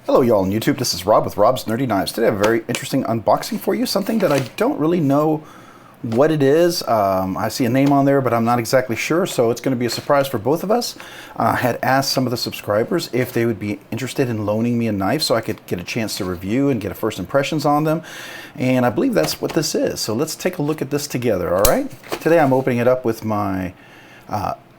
Hello y'all on YouTube, this is Rob with Rob's Nerdy Knives. Today I have a very interesting unboxing for you, something that I don't really know what it is. I see a name on there, but I'm not exactly sure, so it's going to be a surprise for both of us. I had asked some of the subscribers if they would be interested in loaning me a knife so I could get a chance to review and get a first impressions on them, and I believe that's what this is. So let's take a look at this together, all right? Today I'm opening it up with my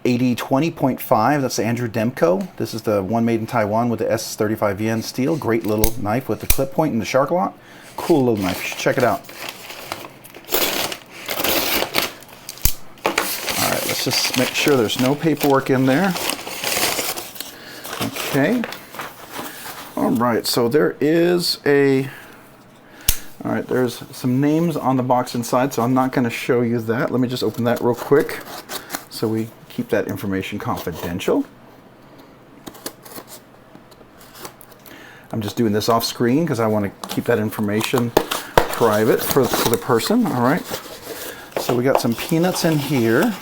80-20.5, that's the Andrew Demko. This is the one made in Taiwan with the S35 yen steel. Great little knife with the clip point and the shark lock. Cool little knife, you should check it out. All right, let's just make sure there's no paperwork in there. Okay. All right, so there is all right, there's some names on the box inside, so I'm not gonna show you that. Let me just open that real quick so we keep that information confidential. I'm just doing this off screen because I want to keep that information private for the person. All right. So we got some peanuts in here.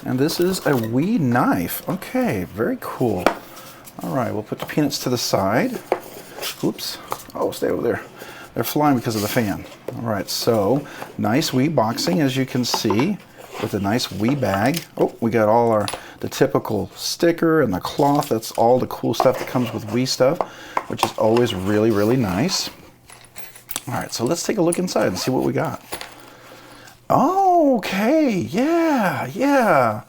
And this is a wee knife. Okay, very cool. All right, we'll put the peanuts to the side. Oops. Oh, stay over there. They're flying because of the fan. All right, so nice wee boxing, as you can see, with a nice wee bag. Oh, we got all the typical sticker and the cloth. That's all the cool stuff that comes with wee stuff, which is always really, really nice. All right, so let's take a look inside and see what we got. Oh, okay, yeah.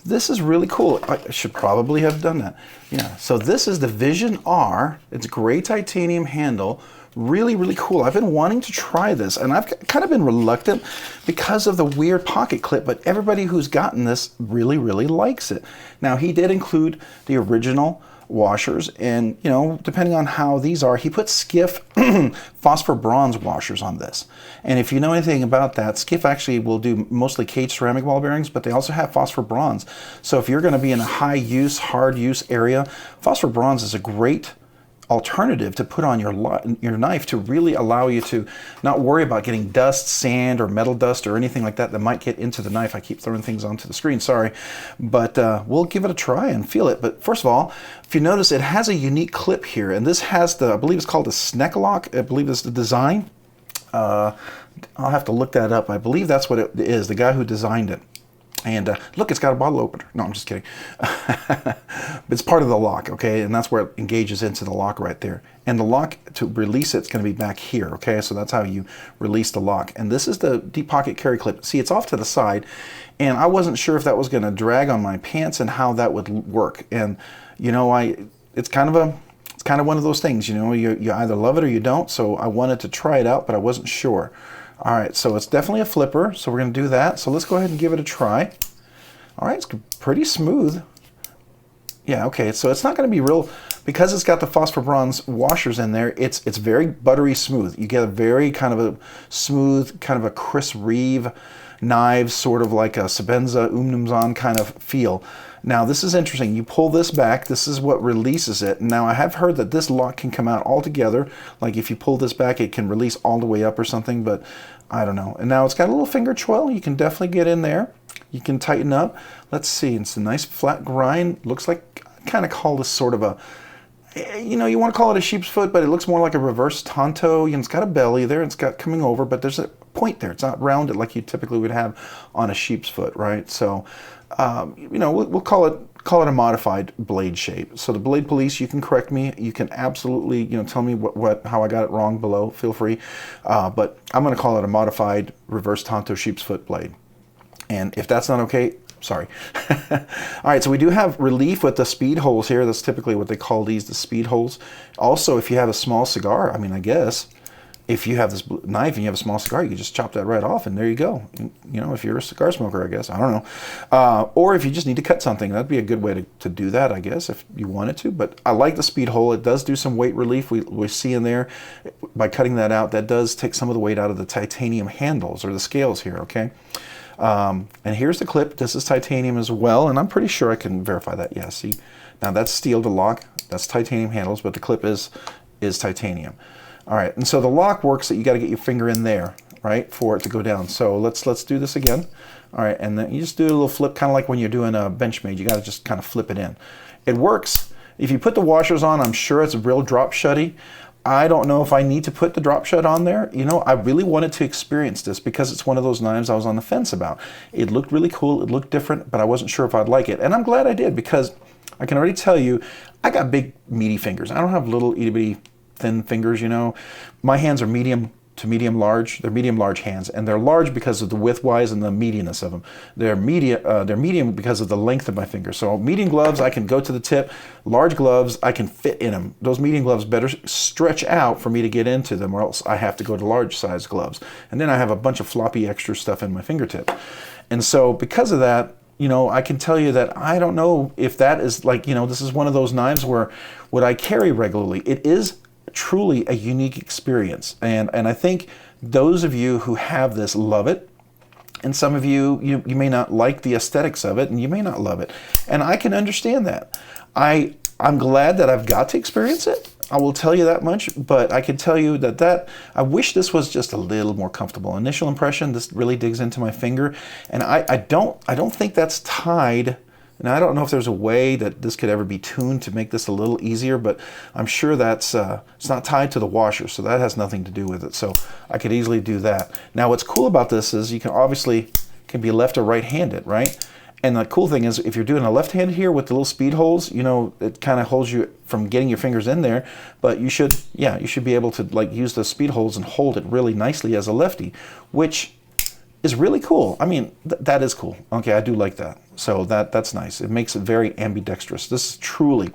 This is really cool. I should probably have done that. Yeah, so this is the Vision R. It's gray titanium handle. Really, really cool. I've been wanting to try this, and I've kind of been reluctant because of the weird pocket clip, but everybody who's gotten this really, really likes it. Now, he did include the original washers, and, you know, depending on how these are, he put Skiff phosphor bronze washers on this. And if you know anything about that, Skiff actually will do mostly cage ceramic ball bearings, but they also have phosphor bronze. So if you're going to be in a high use, hard use area, phosphor bronze is a great alternative to put on your knife to really allow you to not worry about getting dust, sand, or metal dust, or anything like that that might get into the knife. I keep throwing things onto the screen, sorry. But we'll give it a try and feel it. But first of all, if you notice, it has a unique clip here, and this has I believe it's called a Snecx lock. I believe it's the design. I'll have to look that up. I believe that's what it is, the guy who designed it. And look, it's got a bottle opener. No, I'm just kidding. It's part of the lock, okay? And that's where it engages into the lock right there. And the lock, to release it's going to be back here, okay? So that's how you release the lock. And this is the deep pocket carry clip. See, it's off to the side, and I wasn't sure if that was going to drag on my pants and how that would work. And, you know, it's kind of one of those things, you know, you either love it or you don't. So I wanted to try it out, but I wasn't sure. All right, so it's definitely a flipper, so we're going to do that. So let's go ahead and give it a try. All right, it's pretty smooth. Yeah, okay, so it's not going to be real, because it's got the phosphor bronze washers in there, it's very buttery smooth. You get a very kind of a smooth, kind of a Chris Reeve knives, sort of like a Sebenza Umnumzan kind of feel. Now this is interesting. You pull this back, this is what releases it. Now I have heard that this lock can come out all together. Like if you pull this back, it can release all the way up or something, but I don't know. And now it's got a little finger twirl. You can definitely get in there. You can tighten up. Let's see, it's a nice flat grind. Looks like, I kind of call this sort of a, you know, you want to call it a sheep's foot, but it looks more like a reverse tanto. You know, it's got a belly there, it's got coming over, but there's a point there. It's not rounded like you typically would have on a sheep's foot, right? So, you know, we'll call it a modified blade shape. So the blade police, you can correct me. You can absolutely, you know, tell me how I got it wrong below. Feel free. But I'm going to call it a modified reverse tanto sheep's foot blade. And if that's not okay, sorry. All right, so we do have relief with the speed holes here. That's typically what they call these, the speed holes. Also, if you have a small cigar, I mean, I guess, if you have this knife and you have a small cigar, you can just chop that right off, and there you go. You know, if you're a cigar smoker, I guess. I don't know. Or if you just need to cut something, that'd be a good way to do that, I guess, if you wanted to. But I like the speed hole. It does do some weight relief. We see in there, by cutting that out, that does take some of the weight out of the titanium handles, or the scales here, okay? And here's the clip. This is titanium as well, and I'm pretty sure I can verify that. Yeah, see? Now that's steel to lock. That's titanium handles, but the clip is titanium. All right, and so the lock works that you got to get your finger in there, right, for it to go down. So let's do this again. All right, and then you just do a little flip, kind of like when you're doing a Benchmade. You got to just kind of flip it in. It works. If you put the washers on, I'm sure it's real drop shutty. I don't know if I need to put the drop shut on there. You know, I really wanted to experience this because it's one of those knives I was on the fence about. It looked really cool, it looked different, but I wasn't sure if I'd like it. And I'm glad I did, because I can already tell you, I got big, meaty fingers. I don't have little, itty bitty, thin fingers, you know. My hands are medium to medium large. They're medium large hands, and they're large because of the width wise and the medianness of them. They're medium because of the length of my fingers. So medium gloves, I can go to the tip. Large gloves, I can fit in them. Those medium gloves better stretch out for me to get into them, or else I have to go to large size gloves. And then I have a bunch of floppy extra stuff in my fingertip. And so because of that, you know, I can tell you that I don't know if that is like, you know, this is one of those knives where would I carry regularly. It is truly a unique experience, and I think those of you who have this love it, and some of you may not like the aesthetics of it, and you may not love it, and I can understand that. I'm glad that I've got to experience it, I will tell you that much, but I can tell you that I wish this was just a little more comfortable. Initial impression, this really digs into my finger, and I don't think that's tied. And I don't know if there's a way that this could ever be tuned to make this a little easier, but I'm sure that's it's not tied to the washer, so that has nothing to do with it. So I could easily do that. Now what's cool about this is you can obviously be left or right-handed, right? And the cool thing is if you're doing a left-handed here with the little speed holes, you know, it kind of holds you from getting your fingers in there, but you should be able to like use the speed holes and hold it really nicely as a lefty, which is really cool. I mean, that is cool. Okay, I do like that. So that's nice. It makes it very ambidextrous. This is truly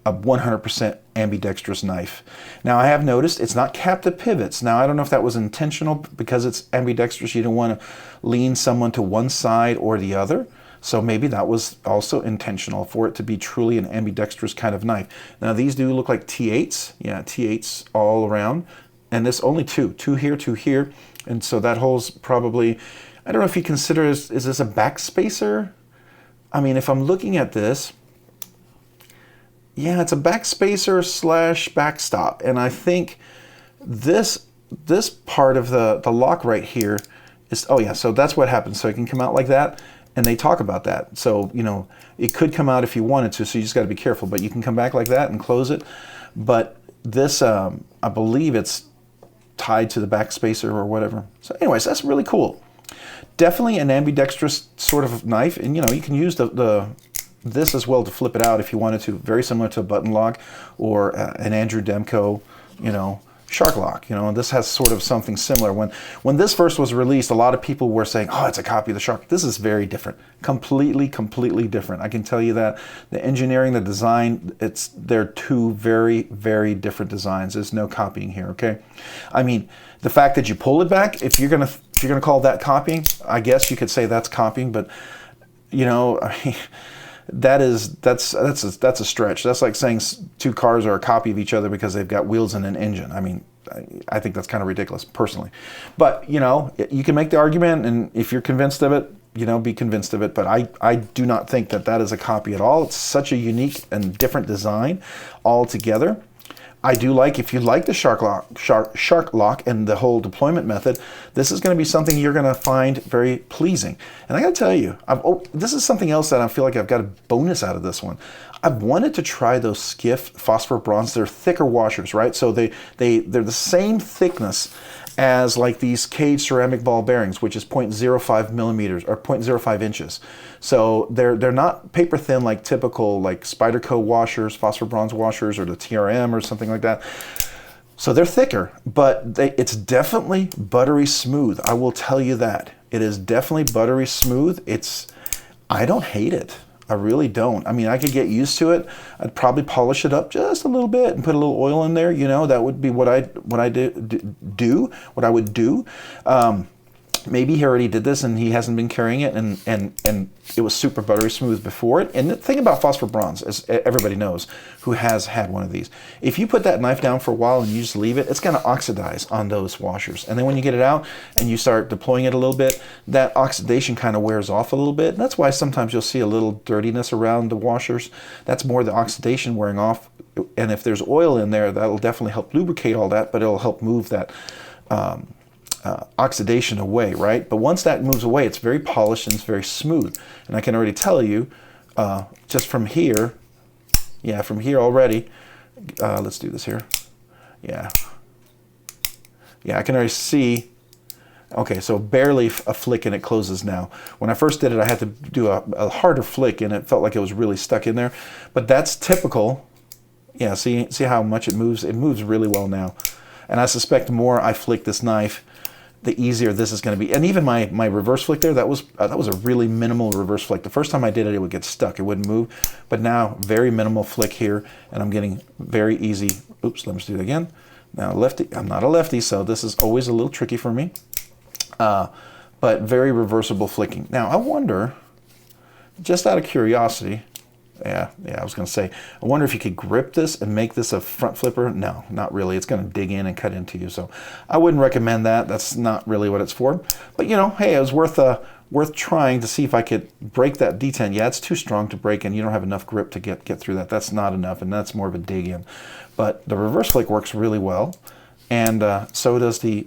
a 100% ambidextrous knife. Now I have noticed it's not capped at pivots. Now I don't know if that was intentional because it's ambidextrous. You don't want to lean someone to one side or the other. So maybe that was also intentional for it to be truly an ambidextrous kind of knife. Now these do look like T8s. Yeah, T8s all around. And this only two here, two here. And so that hole's probably, I don't know if you consider, is this a backspacer? I mean, if I'm looking at this, yeah, it's a backspacer / backstop. And I think this part of the lock right here is, oh yeah, so that's what happens. So it can come out like that, and they talk about that. So, you know, it could come out if you wanted to, so you just got to be careful. But you can come back like that and close it. But this, I believe it's tied to the backspacer or whatever. So anyways, that's really cool. Definitely an ambidextrous sort of knife, and you know, you can use this as well to flip it out if you wanted to, very similar to a button lock or an Andrew Demko, you know, shark lock. You know, and this has sort of something similar. When this first was released, a lot of people were saying, oh, it's a copy of the shark. This is very different, completely different. I can tell you that the engineering, the design, they're two very, very different designs. There's no copying here. Okay, I mean, the fact that you pull it back, if you're gonna call that copying, I guess you could say that's copying, but you know, I mean, that's a stretch. That's like saying two cars are a copy of each other because they've got wheels and an engine. I mean, I think that's kind of ridiculous personally, but you know, you can make the argument, and if you're convinced of it, you know, be convinced of it. But I do not think that is a copy at all. It's such a unique and different design altogether. I do like, if you like the shark lock and the whole deployment method, this is going to be something you're going to find very pleasing. And I got to tell you, this is something else that I feel like I've got a bonus out of this one. I've wanted to try those Skiff phosphor bronze. They're thicker washers, right? So they're the same thickness as like these cage ceramic ball bearings, which is 0.05 millimeters or 0.05 inches. So they're not paper thin like typical like Spyderco washers, phosphor bronze washers, or the TRM or something like that. So they're thicker, but it's definitely buttery smooth. I will tell you that. It is definitely buttery smooth. I don't hate it. I really don't. I mean, I could get used to it. I'd probably polish it up just a little bit and put a little oil in there. You know, that would be what I would do. Maybe he already did this and he hasn't been carrying it, and it was super buttery smooth before it. And the thing about phosphor bronze, as everybody knows who has had one of these, if you put that knife down for a while and you just leave it, it's going to oxidize on those washers. And then when you get it out and you start deploying it a little bit, that oxidation kind of wears off a little bit. And that's why sometimes you'll see a little dirtiness around the washers. That's more the oxidation wearing off. And if there's oil in there, that'll definitely help lubricate all that, but it'll help move that oxidation away, right? But once that moves away, it's very polished and it's very smooth. And I can already tell you, just from here, yeah, from here already, let's do this here. Yeah. Yeah, I can already see, okay, so barely a flick and it closes now. When I first did it, I had to do a harder flick and it felt like it was really stuck in there. But that's typical. Yeah, see how much it moves? It moves really well now. And I suspect the more I flick this knife, the easier this is going to be. And even my reverse flick there, that was a really minimal reverse flick. The first time I did it, it would get stuck. It wouldn't move. But now, very minimal flick here, and I'm getting very easy. Oops, let me just do it again. Now, lefty, I'm not a lefty, so this is always a little tricky for me. But very reversible flicking. Now, I wonder, just out of curiosity, yeah, I was going to say, I wonder if you could grip this and make this a front flipper. No, not really. It's going to dig in and cut into you. So I wouldn't recommend that. That's not really what it's for. But, you know, hey, it was worth trying to see if I could break that detent. Yeah, it's too strong to break, and you don't have enough grip to get through that. That's not enough, and that's more of a dig in. But the reverse flick works really well, and so does the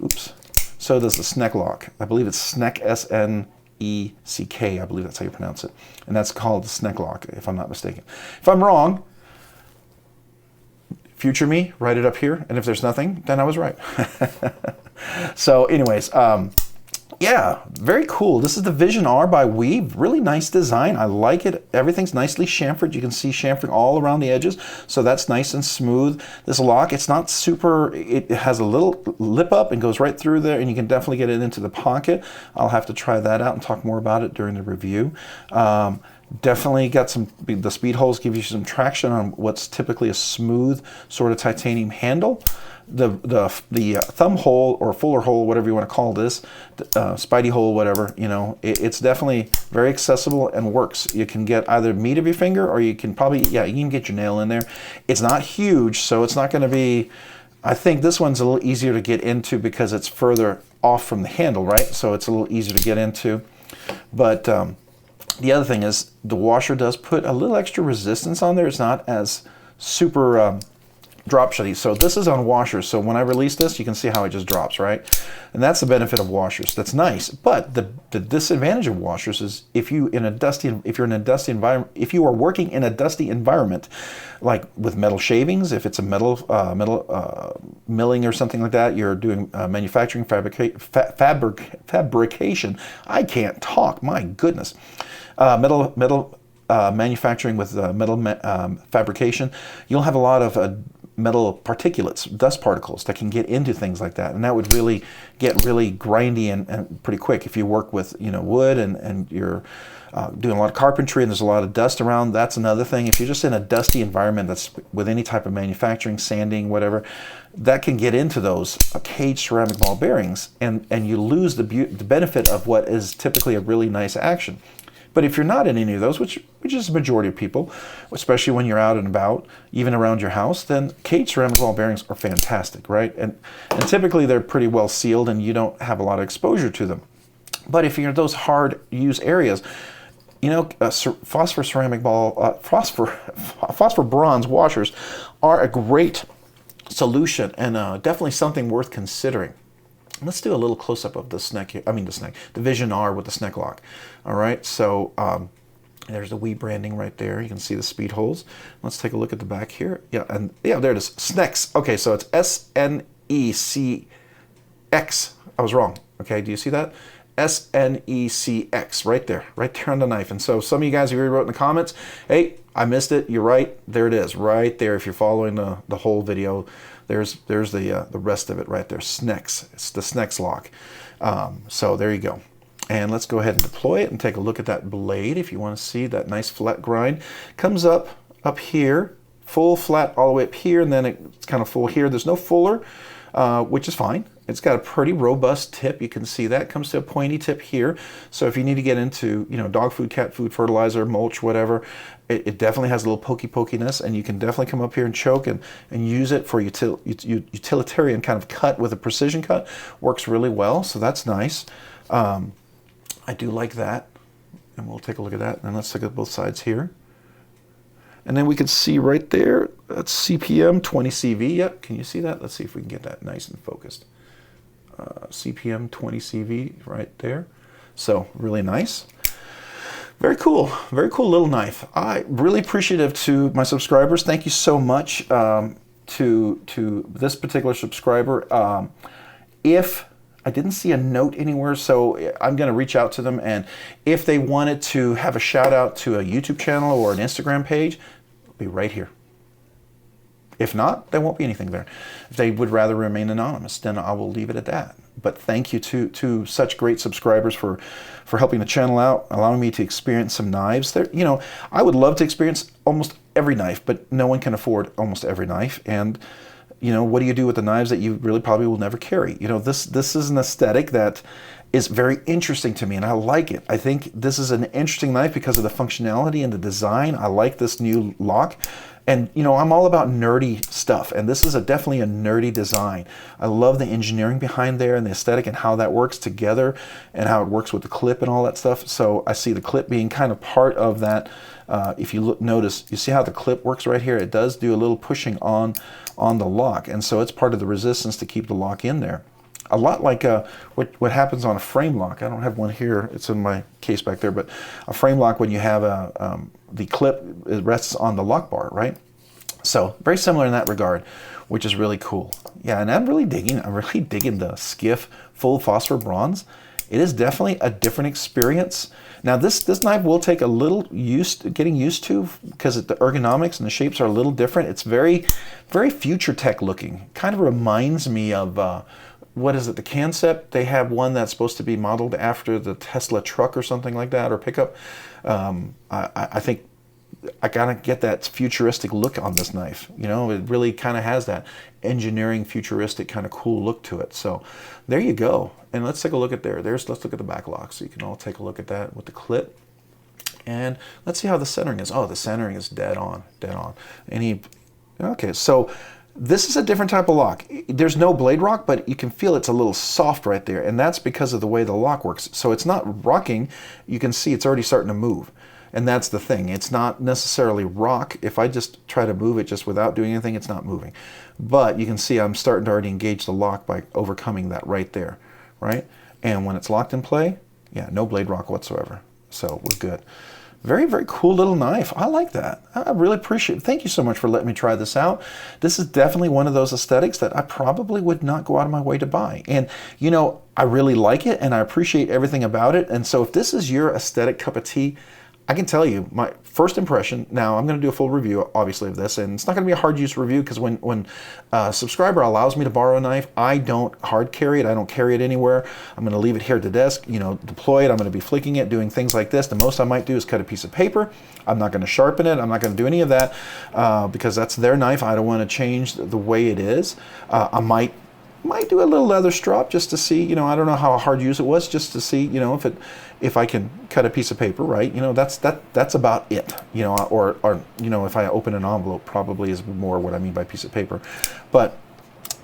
Snecx lock. I believe it's Snecx, S-N-E-C-K, I believe that's how you pronounce it. And that's called the Snecx lock, if I'm not mistaken. If I'm wrong, future me, write it up here. And if there's nothing, then I was right. So anyways, yeah, very cool. This is the Vision R by Weave. Really nice design. I like it. Everything's nicely chamfered. You can see chamfering all around the edges, so that's nice and smooth. This lock, it's not super, it has a little lip up and goes right through there, and you can definitely get it into the pocket. I'll have to try that out and talk more about it during the review. Definitely got the speed holes give you some traction on what's typically a smooth sort of titanium handle. The thumb hole or fuller hole, whatever you want to call this, spidey hole, whatever, you know, it's definitely very accessible and works. You can get either meat of your finger, or you can probably, yeah, you can get your nail in there. It's not huge, so it's not going to be, I think this one's a little easier to get into because it's further off from the handle, right? So it's a little easier to get into. But the other thing is the washer does put a little extra resistance on there. It's not as super drop shutty. So this is on washers. So when I release this, you can see how it just drops, right? And that's the benefit of washers. That's nice. But the disadvantage of washers is if you are in a dusty environment, if you are working in a dusty environment, like with metal shavings, if it's a metal milling or something like that, you're doing manufacturing fabrication. I can't talk. My goodness. Metal manufacturing with metal fabrication, you'll have a lot of metal particulates, dust particles that can get into things like that, and that would really get really grindy and pretty quick. If you work with, you know, wood and you're doing a lot of carpentry and there's a lot of dust around, that's another thing. If you're just in a dusty environment that's with any type of manufacturing, sanding, whatever, that can get into those caged ceramic ball bearings, and you lose the benefit of what is typically a really nice action. But if you're not in any of those, which is the majority of people, especially when you're out and about, even around your house, then caged ceramic ball bearings are fantastic, right? And typically they're pretty well sealed and you don't have a lot of exposure to them. But if you're in those hard use areas, you know, phosphor bronze washers are a great solution, and definitely something worth considering. Let's do a little close-up of the the Vision R with the Snecx lock. All right, so there's the Weave branding right there. You can see the speed holes. Let's take a look at the back here. Yeah, and yeah, there it is, Snecx. Okay, so it's S-N-E-C-X. I was wrong. Okay, do you see that? S-N-E-C-X, right there on the knife. And so some of you guys have already wrote in the comments, hey, I missed it. You're right. There it is, right there. If you're following the whole video, there's the rest of it right there. Snecx. It's the Snecx lock. So there you go. And let's go ahead and deploy it and take a look at that blade. If you want to see that nice flat grind, comes up here, full flat all the way up here, and then it's kind of full here. There's no fuller, which is fine. It's got a pretty robust tip. You can see that comes to a pointy tip here. So if you need to get into, you know, dog food, cat food, fertilizer, mulch, whatever, it definitely has a little pokiness, and you can definitely come up here and choke and use it for utilitarian kind of cut with a precision cut. Works really well, so that's nice. I do like that, and we'll take a look at that. And let's look at both sides here. And then we can see right there, that's CPM 20 CV. Yep, can you see that? Let's see if we can get that nice and focused. CPM 20 CV right there. So really nice. Very cool little knife. I really appreciative to my subscribers. Thank you so much to this particular subscriber. If I didn't see a note anywhere, so I'm going to reach out to them, and if they wanted to have a shout out to a YouTube channel or an Instagram page, it'll be right here. If not, there won't be anything there. If they would rather remain anonymous, then I will leave it at that. But thank you to such great subscribers for helping the channel out, allowing me to experience some knives. There, you know, I would love to experience almost every knife, but no one can afford almost every knife. And you know, what do you do with the knives that you really probably will never carry? You know, this is an aesthetic that is very interesting to me, and I like it. I think this is an interesting knife because of the functionality and the design. I like this new lock. And, you know, I'm all about nerdy stuff, and this is definitely a nerdy design. I love the engineering behind there and the aesthetic and how that works together and how it works with the clip and all that stuff. So I see the clip being kind of part of that. If you notice, you see how the clip works right here? It does do a little pushing on the lock, and so it's part of the resistance to keep the lock in there. A lot like what happens on a frame lock. I don't have one here, it's in my case back there, but a frame lock, when you have the clip, it rests on the lock bar, right? So very similar in that regard, which is really cool. Yeah, and I'm really digging the Skiff full phosphor bronze. It is definitely a different experience. Now this knife will take a little getting used to, because the ergonomics and the shapes are a little different. It's very, very future tech looking. Kind of reminds me of what is it, the Concept? They have one that's supposed to be modeled after the Tesla truck or something like that, or pickup. I think I gotta get that futuristic look on this knife. You know, it really kind of has that engineering, futuristic kind of cool look to it. So there you go. And let's take a look at let's look at the back lock, so you can all take a look at that with the clip. And let's see how the centering is. Oh, the centering is dead on, dead on. Okay, so this is a different type of lock. There's no blade rock, but you can feel it's a little soft right there, and that's because of the way the lock works. So it's not rocking. You can see it's already starting to move. And that's the thing. It's not necessarily rock. If I just try to move it just without doing anything, it's not moving. But you can see I'm starting to already engage the lock by overcoming that right there, right? And when it's locked in play, yeah, no blade rock whatsoever. So we're good. Very, very cool little knife. I like that. I really appreciate it. Thank you so much for letting me try this out. This is definitely one of those aesthetics that I probably would not go out of my way to buy. And, you know, I really like it, and I appreciate everything about it. And so if this is your aesthetic cup of tea, I can tell you my first impression. Now I'm going to do a full review, obviously, of this, and it's not going to be a hard use review, because when a subscriber allows me to borrow a knife, I don't hard carry it. I don't carry it anywhere. I'm going to leave it here at the desk, you know, deploy it. I'm going to be flicking it, doing things like this. The most I might do is cut a piece of paper. I'm not going to sharpen it. I'm not going to do any of that because that's their knife. I don't want to change the way it is. I might do a little leather strop just to see, you know, I don't know how hard use it was, just to see, you know, if I can cut a piece of paper, right? You know, that's about it, you know, or you know, if I open an envelope, probably is more what I mean by piece of paper. But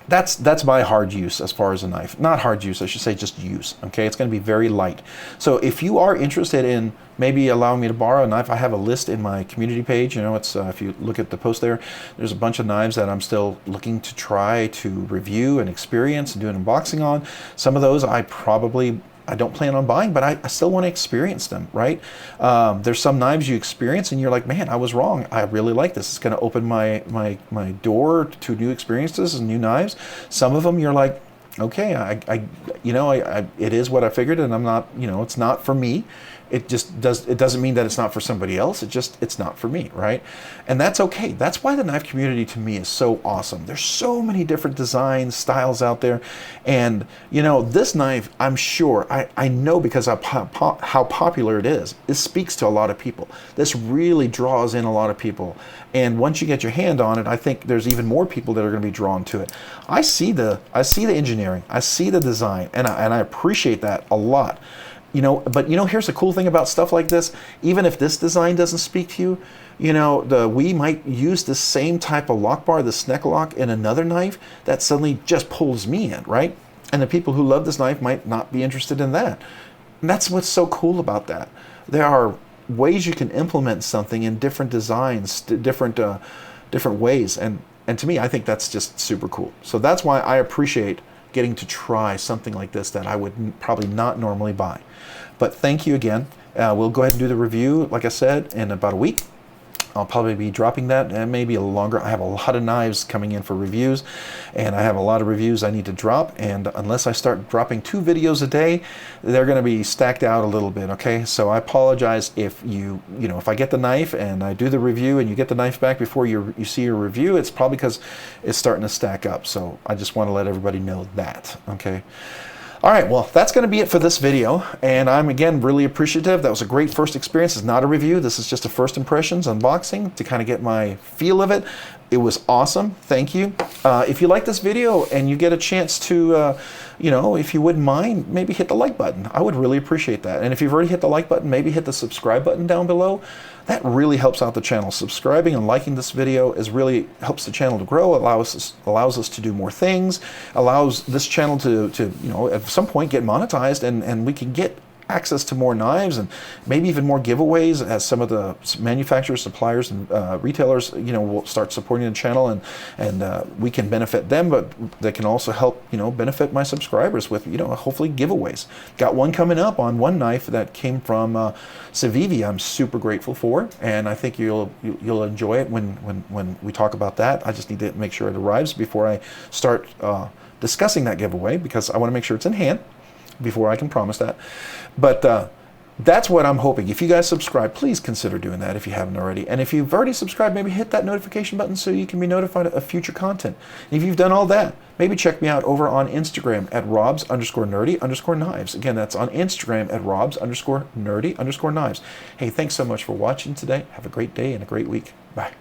that's my hard use as far as a knife. Not hard use, I should say, just use, okay? It's going to be very light. So if you are interested in maybe allowing me to borrow a knife, I have a list in my community page. You know, it's if you look at the post there, there's a bunch of knives that I'm still looking to try to review and experience and do an unboxing on. Some of those I don't plan on buying, but I still want to experience them, right? There's some knives you experience and you're like, man, I was wrong. I really like this. It's going to open my door to new experiences and new knives. Some of them you're like, okay, it is what I figured, and I'm not, you know, it's not for me. It doesn't mean that it's not for somebody else. It's not for me, right? And that's okay. That's why the knife community to me is so awesome. There's so many different designs, styles out there. And, you know, this knife, I'm sure, I know because how popular it is, it speaks to a lot of people. This really draws in a lot of people. And once you get your hand on it, I think there's even more people that are going to be drawn to it. I see the engineering, I see the design, and I appreciate that a lot. You know, but you know, here's the cool thing about stuff like this. Even if this design doesn't speak to you, you know, we might use the same type of lock bar, the Snecx lock, in another knife that suddenly just pulls me in, right? And the people who love this knife might not be interested in that. And that's what's so cool about that. There are ways you can implement something in different designs, different ways, and to me, I think that's just super cool. So that's why I appreciate getting to try something like this that I would probably not normally buy. But thank you again. We'll go ahead and do the review, like I said, in about a week. I'll probably be dropping that, and maybe a little longer. I have a lot of knives coming in for reviews, and I have a lot of reviews I need to drop, and unless I start dropping 2 videos a day, they're going to be stacked out a little bit, okay? So I apologize if if I get the knife and I do the review and you get the knife back before you see your review, it's probably because it's starting to stack up. So I just want to let everybody know that, okay? All right, well, that's going to be it for this video, and I'm, again, really appreciative. That was a great first experience. It's not a review. This is just a first impressions unboxing to kind of get my feel of it. It was awesome. Thank you. If you like this video and you get a chance to, if you wouldn't mind, maybe hit the like button. I would really appreciate that. And if you've already hit the like button, maybe hit the subscribe button down below. That really helps out the channel. Subscribing and liking this video really helps the channel to grow, allows us to do more things, allows this channel to at some point get monetized, and we can get access to more knives and maybe even more giveaways as some of the manufacturers, suppliers, and retailers will start supporting the channel, and we can benefit them, but they can also help benefit my subscribers with hopefully giveaways. Got one coming up on one knife that came from Civivi. I'm super grateful for, and I think you'll enjoy it when we talk about that. I just need to make sure it arrives before I start discussing that giveaway, because I want to make sure it's in hand before I can promise that. But that's what I'm hoping. If you guys subscribe, please consider doing that if you haven't already. And if you've already subscribed, maybe hit that notification button so you can be notified of future content. And if you've done all that, maybe check me out over on Instagram at robs_nerdy_knives. Again, that's on Instagram at robs_nerdy_knives. Hey, thanks so much for watching today. Have a great day and a great week. Bye.